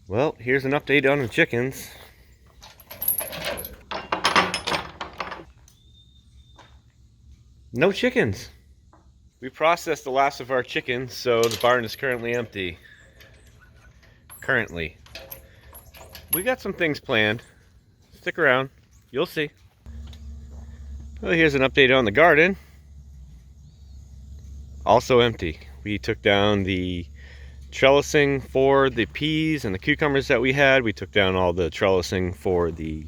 Well, here's an update on the chickens. No chickens. We processed the last of our chickens, so the barn is currently empty. Currently. We got some things planned. Stick around. You'll see. Well, here's an update on the garden. Also empty. We took down the trellising for the peas and the cucumbers that we had. We took down all the trellising for the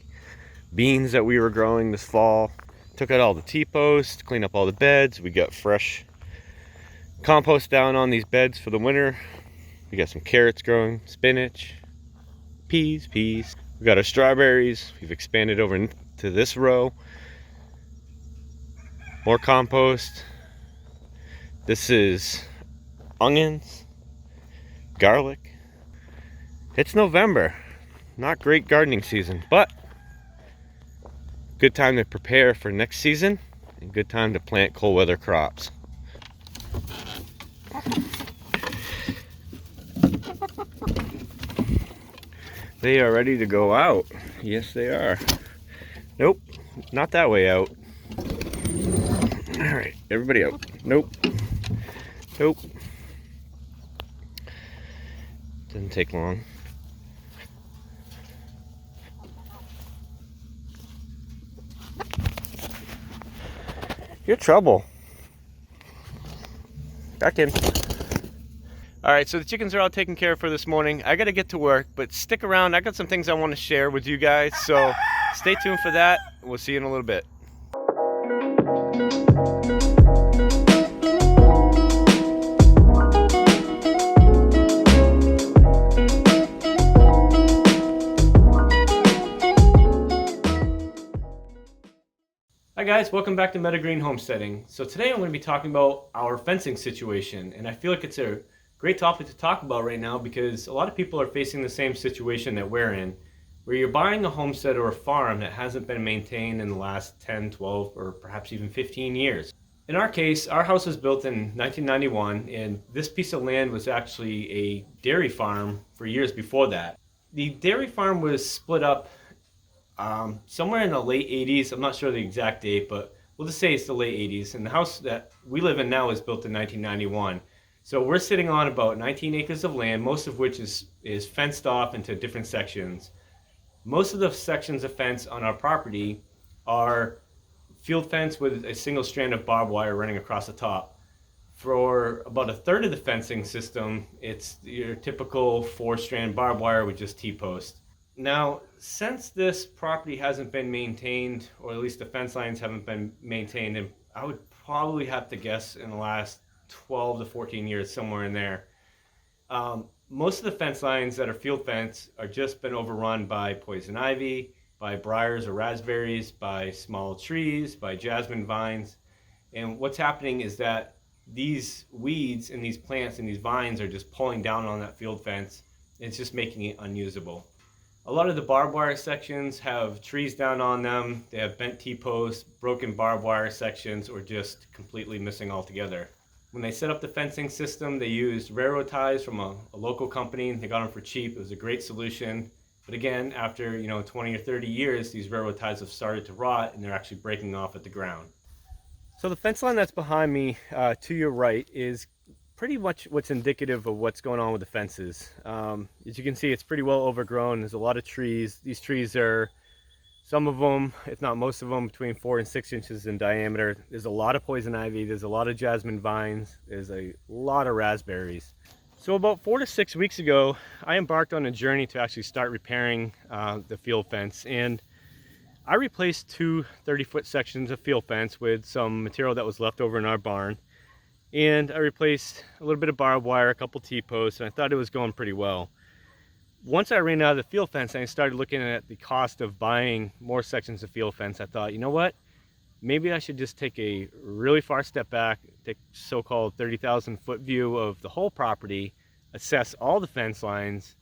beans that we were growing this fall. Took out all the T-posts, cleaned up all the beds. We got fresh compost down on these beds for the winter. We got some carrots growing, spinach, peas. We got our strawberries. We've expanded over into this row. More compost. This is onions, garlic. It's November. Not great gardening season, but good time to prepare for next season and good time to plant cold weather crops. They are ready to go out. Yes, they are. Nope, not that way out. All right, everybody out. Nope. Didn't take long. You're trouble. Back in. All right, so the chickens are all taken care of for this morning. I gotta get to work, but stick around. I got some things I want to share with you guys, so stay tuned for that. We'll see you in a little bit. Hi guys, welcome back to Green Homesteading. So today I'm going to be talking about our fencing situation, and I feel like it's a great topic to talk about right now because a lot of people are facing the same situation that we're in, where you're buying a homestead or a farm that hasn't been maintained in the last 10, 12, or perhaps even 15 years. In our case, our house was built in 1991, and this piece of land was actually a dairy farm for years before that. The dairy farm was split up somewhere in the late 80s. I'm not sure the exact date, but we'll just say it's the late 80s. And the house that we live in now was built in 1991. So we're sitting on about 19 acres of land, most of which is fenced off into different sections. Most of the sections of fence on our property are field fence with a single strand of barbed wire running across the top. For about a third of the fencing system, it's your typical 4-strand barbed wire with just T-post. Now, since this property hasn't been maintained, or at least the fence lines haven't been maintained, and I would probably have to guess in the last 12 to 14 years, somewhere in there, most of the fence lines that are field fence are just been overrun by poison ivy, by briars or raspberries, by small trees, by jasmine vines. And what's happening is that these weeds and these plants and these vines are just pulling down on that field fence. It's just making it unusable. A lot of the barbed wire sections have trees down on them. They have bent T-posts, broken barbed wire sections, or just completely missing altogether. When they set up the fencing system, they used railroad ties from a local company. They got them for cheap. It was a great solution. But again, after 20 or 30 years, these railroad ties have started to rot and they're actually breaking off at the ground. So the fence line that's behind me to your right is pretty much what's indicative of what's going on with the fences. As you can see, it's pretty well overgrown. There's a lot of trees. These trees are, some of them, if not most of them, between 4 and 6 inches in diameter. There's a lot of poison ivy. There's a lot of jasmine vines. There's a lot of raspberries. So about 4 to 6 weeks ago, I embarked on a journey to actually start repairing the field fence. And I replaced 2 30-foot sections of field fence with some material that was left over in our barn. And I replaced a little bit of barbed wire, a couple T-posts, and I thought it was going pretty well. Once I ran out of the field fence and I started looking at the cost of buying more sections of field fence, I thought, you know what? Maybe I should just take a really far step back, take so-called 30,000 foot view of the whole property, assess all the fence lines,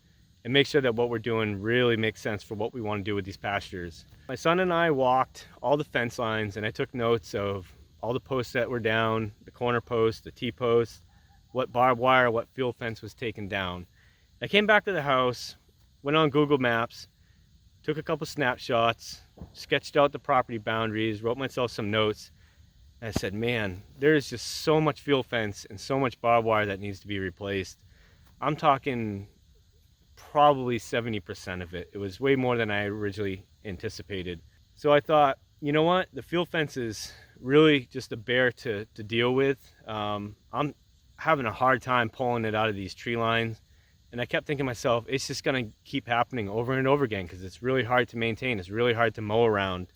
and make sure that what we're doing really makes sense for what we want to do with these pastures. My son and I walked all the fence lines and I took notes of all the posts that were down, the corner posts, the T-posts, what barbed wire, what field fence was taken down. I came back to the house, went on Google Maps, took a couple snapshots, sketched out the property boundaries, wrote myself some notes, and I said, man, there is just so much fuel fence and so much barbed wire that needs to be replaced. I'm talking probably 70% of it. It was way more than I originally anticipated. So I thought, you know what? The fuel fence is really just a bear to deal with. I'm having a hard time pulling it out of these tree lines. And I kept thinking to myself, it's just gonna keep happening over and over again because it's really hard to maintain. It's really hard to mow around.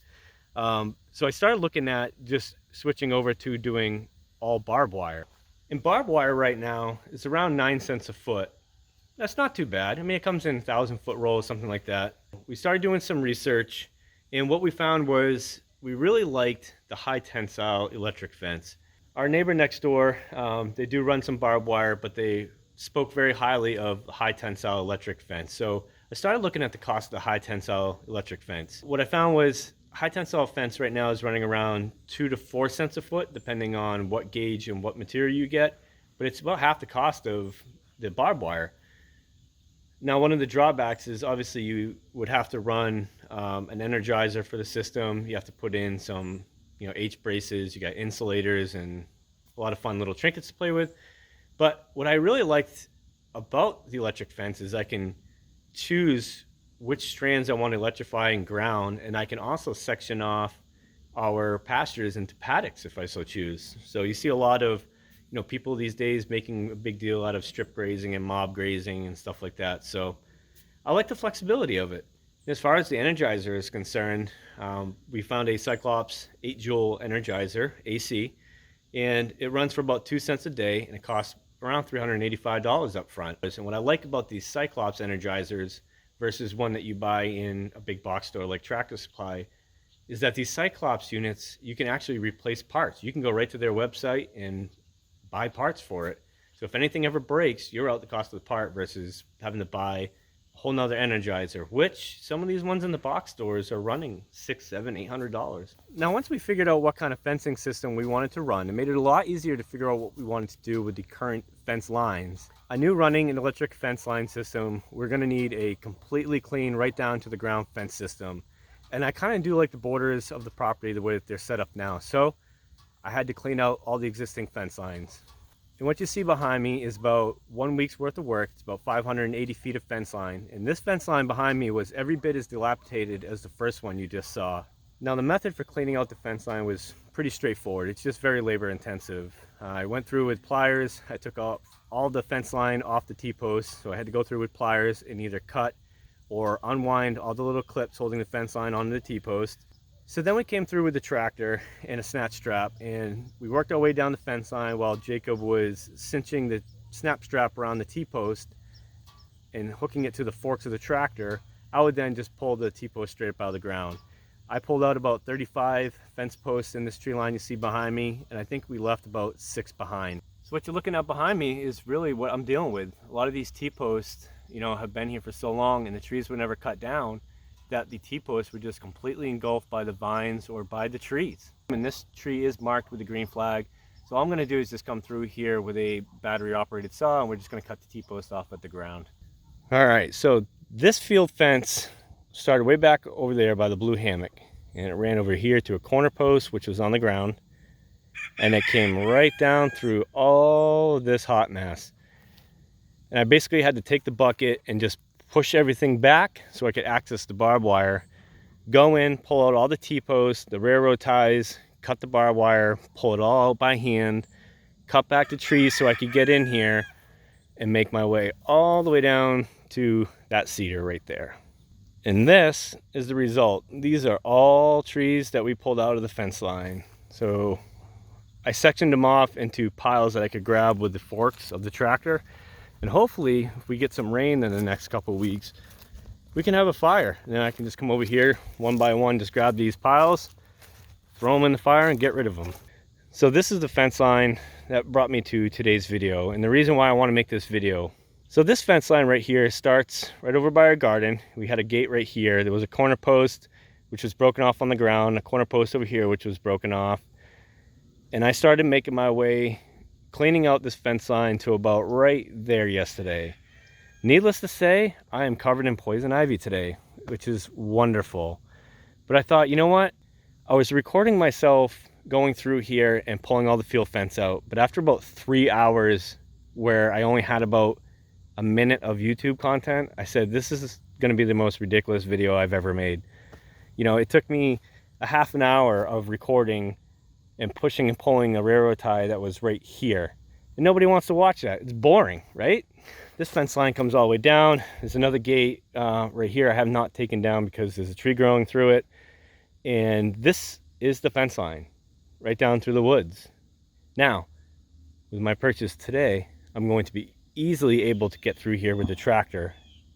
So I started looking at just switching over to doing all barbed wire. And barbed wire right now is around 9 cents a foot. That's not too bad. I mean, it comes in 1,000-foot rolls, something like that. We started doing some research, and what we found was we really liked the high tensile electric fence. Our neighbor next door, they do run some barbed wire, but they spoke very highly of the high tensile electric fence. So I started looking at the cost of the high tensile electric fence. What I found was high tensile fence right now is running around 2 to 4 cents a foot, depending on what gauge and what material you get, but it's about half the cost of the barbed wire. Now, one of the drawbacks is obviously you would have to run an energizer for the system. You have to put in some, H braces. You got insulators and a lot of fun little trinkets to play with. But what I really liked about the electric fence is I can choose which strands I want to electrify and ground, and I can also section off our pastures into paddocks if I so choose. So you see a lot of people these days making a big deal out of strip grazing and mob grazing and stuff like that. So I like the flexibility of it. As far as the energizer is concerned, we found a Cyclops 8 joule energizer, AC, and it runs for about 2 cents a day, and it costs around $385 up front. And what I like about these Cyclops energizers versus one that you buy in a big box store like Tractor Supply is that these Cyclops units, you can actually replace parts. You can go right to their website and buy parts for it. So if anything ever breaks, you're out the cost of the part versus having to buy a whole nother energizer, which some of these ones in the box stores are running $600, $700, $800. Now, once we figured out what kind of fencing system we wanted to run, it made it a lot easier to figure out what we wanted to do with the current fence lines. I knew running an electric fence line system, we're gonna need a completely clean, right down to the ground fence system. And I kind of do like the borders of the property the way that they're set up now. So I had to clean out all the existing fence lines. And what you see behind me is about 1 week's worth of work. It's about 580 feet of fence line. And this fence line behind me was every bit as dilapidated as the first one you just saw. Now, the method for cleaning out the fence line was pretty straightforward. It's just very labor intensive. I went through with pliers. I took out all the fence line off the T-posts. So I had to go through with pliers and either cut or unwind all the little clips holding the fence line onto the T-post. So then we came through with the tractor and a snatch strap, and we worked our way down the fence line while Jacob was cinching the snap strap around the T-post and hooking it to the forks of the tractor. I would then just pull the T-post straight up out of the ground. I pulled out about 35 fence posts in this tree line you see behind me, and I think we left about 6 behind. So what you're looking at behind me is really what I'm dealing with. A lot of these T-posts, have been here for so long, and the trees were never cut down, that the T-posts were just completely engulfed by the vines or by the trees. And this tree is marked with a green flag. So all I'm gonna do is just come through here with a battery operated saw, and we're just gonna cut the T-post off at the ground. All right, so this field fence started way back over there by the blue hammock, and it ran over here to a corner post, which was on the ground. And it came right down through all of this hot mess. And I basically had to take the bucket and just push everything back so I could access the barbed wire, go in, pull out all the T-posts, the railroad ties, cut the barbed wire, pull it all out by hand, cut back the trees so I could get in here and make my way all the way down to that cedar right there. And this is the result. These are all trees that we pulled out of the fence line. So I sectioned them off into piles that I could grab with the forks of the tractor. And hopefully, if we get some rain in the next couple of weeks, we can have a fire. And then I can just come over here one by one, just grab these piles, throw them in the fire and get rid of them. So this is the fence line that brought me to today's video. And the reason why I want to make this video. So this fence line right here starts right over by our garden. We had a gate right here. There was a corner post, which was broken off on the ground, a corner post over here, which was broken off. And I started making my way cleaning out this fence line to about right there yesterday. Needless to say, I am covered in poison ivy today, which is wonderful. But I thought, you know what? I was recording myself going through here and pulling all the field fence out, but after about 3 hours where I only had about a minute of YouTube content, I said, this is going to be the most ridiculous video I've ever made. You know, it took me a half an hour of recording and pushing and pulling a railroad tie that was right here. And nobody wants to watch that. It's boring, right? This fence line comes all the way down. There's another gate right here I have not taken down because there's a tree growing through it. And this is the fence line right down through the woods. Now, with my purchase today, I'm going to be easily able to get through here with the tractor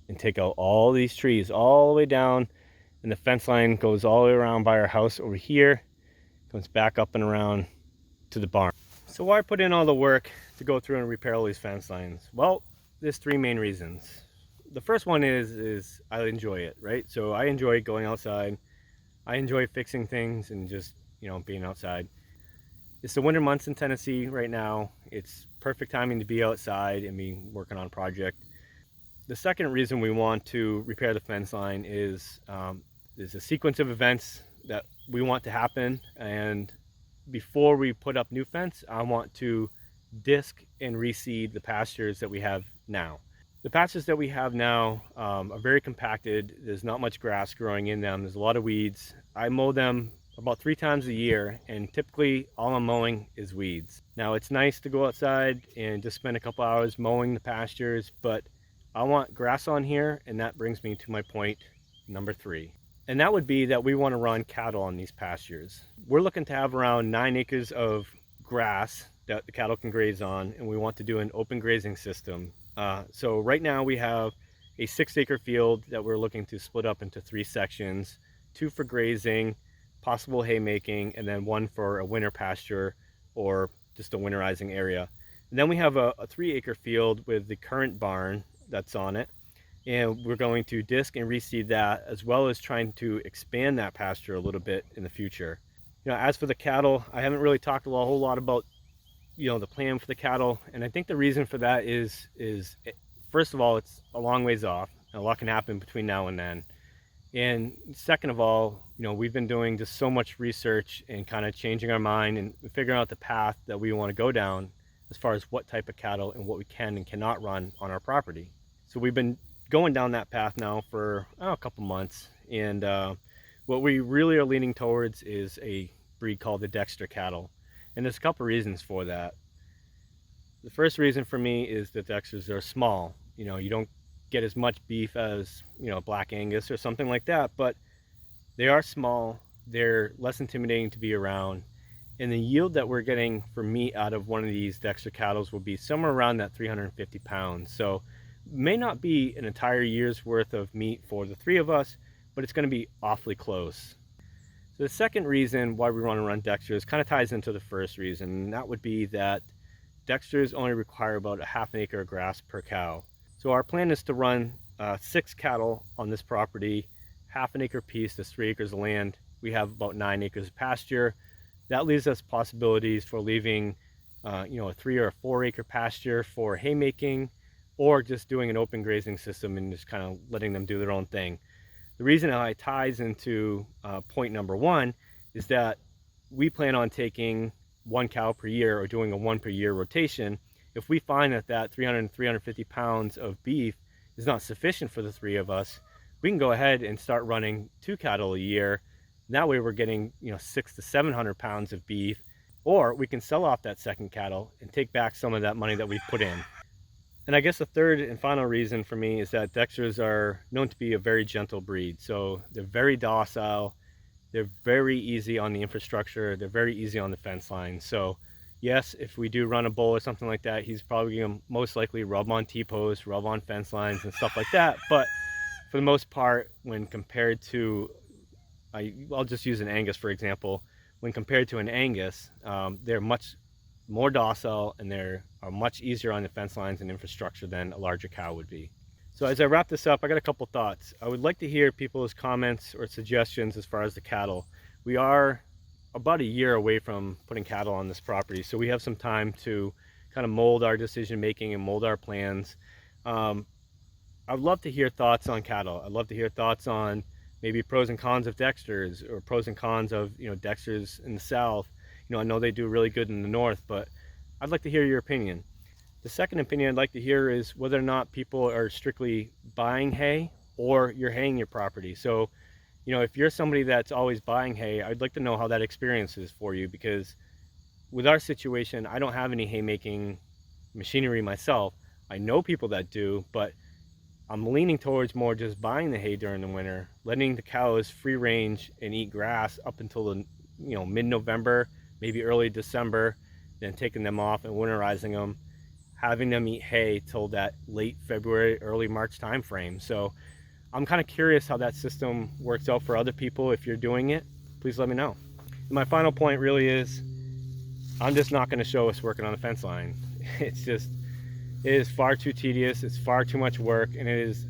and take out all these trees all the way down, and the fence line goes all the way around by our house over here, comes back up and around to the barn. So why put in all the work to go through and repair all these fence lines? Well, there's three main reasons. The first one is I enjoy it, right? So I enjoy going outside. I enjoy fixing things and just, you know, being outside. It's the winter months in Tennessee right now. It's perfect timing to be outside and be working on a project. The second reason we want to repair the fence line is there's a sequence of events that we want to happen, and before we put up new fence, I want to disc and reseed the pastures that we have now. The pastures that we have now are very compacted. There's not much grass growing in them. There's a lot of weeds. I mow them about 3 times a year, and typically all I'm mowing is weeds. Now, it's nice to go outside and just spend a couple hours mowing the pastures, but I want grass on here, and that brings me to my point number 3. And that would be that we want to run cattle on these pastures. We're looking to have around 9 acres of grass that the cattle can graze on, and we want to do an open grazing system. So right now we have a 6-acre field that we're looking to split up into 3 sections, 2 for grazing, possible haymaking, and then 1 for a winter pasture or just a winterizing area. And then we have a 3-acre field with the current barn that's on it, and we're going to disc and reseed that, as well as trying to expand that pasture a little bit in the future. You know, as for the cattle, I haven't really talked a whole lot about, you know, the plan for the cattle, and I think the reason for that is first of all, it's a long ways off, and a lot can happen between now and then. And second of all, you know, we've been doing just so much research and kind of changing our mind and figuring out the path that we want to go down as far as what type of cattle and what we can and cannot run on our property. So we've been going down that path now for a couple months, and what we really are leaning towards is a breed called the Dexter cattle. And there's a couple reasons for that. The first reason for me is that Dexters are small. You know, you don't get as much beef as, you know, Black Angus or something like that, but they are small, they're less intimidating to be around, and the yield that we're getting for meat out of one of these Dexter cattle will be somewhere around that 350 pounds. So may not be an entire year's worth of meat for the 3 of us, but it's going to be awfully close. So the second reason why we want to run Dexters kind of ties into the first reason, and that would be that Dexters only require about a half an acre of grass per cow. So our plan is to run 6 cattle on this property, half an acre piece, that's 3 acres of land. We have about 9 acres of pasture. That leaves us possibilities for leaving you know, a 3 or a 4 acre pasture for haymaking, or just doing an open grazing system and just kind of letting them do their own thing. The reason how it ties into point number 1 is that we plan on taking 1 cow per year or doing a 1 per year rotation. If we find that that 350 pounds of beef is not sufficient for the 3 of us, we can go ahead and start running 2 cattle a year. That way we're getting, you know, 600 to 700 pounds of beef, or we can sell off that second cattle and take back some of that money that we put in. And I guess the third and final reason for me is that Dexters are known to be a very gentle breed. So they're very docile, they're very easy on the infrastructure, they're very easy on the fence line. So yes, if we do run a bull or something like that, he's probably going to most likely rub on T-posts, rub on fence lines and stuff like that. But for the most part, when compared to, I'll just use an Angus for example, when compared to an Angus, they're much more docile and they are much easier on the fence lines and infrastructure than a larger cow would be. So as I wrap this up, I got a couple thoughts. I would like to hear people's comments or suggestions as far as the cattle. We are about a year away from putting cattle on this property, so we have some time to kind of mold our decision making and mold our plans. I'd love to hear thoughts on cattle. I'd love to hear thoughts on maybe pros and cons of Dexter's, or pros and cons of, Dexter's in the south. I know they do really good in the north, but I'd like to hear your opinion. The second opinion I'd like to hear is whether or not people are strictly buying hay or you're haying your property. So, if you're somebody that's always buying hay, I'd like to know how that experience is for you, because with our situation, I don't have any haymaking machinery myself. I know people that do, but I'm leaning towards more just buying the hay during the winter, letting the cows free range and eat grass up until the mid-November, maybe early December, then taking them off and winterizing them, having them eat hay till that late February, early March time frame. So I'm kind of curious how that system works out for other people. If you're doing it, please let me know. And my final point really is, I'm just not going to show us working on the fence line. It is far too tedious, it's far too much work, and it is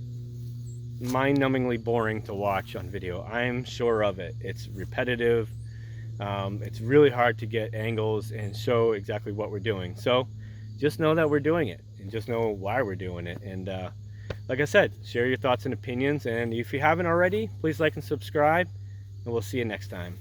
mind-numbingly boring to watch on video. I'm sure of it. It's repetitive. It's really hard to get angles and show exactly what we're doing. So just know that we're doing it, and just know why we're doing it. And like I said, share your thoughts and opinions, and if you haven't already, please like and subscribe, and we'll see you next time.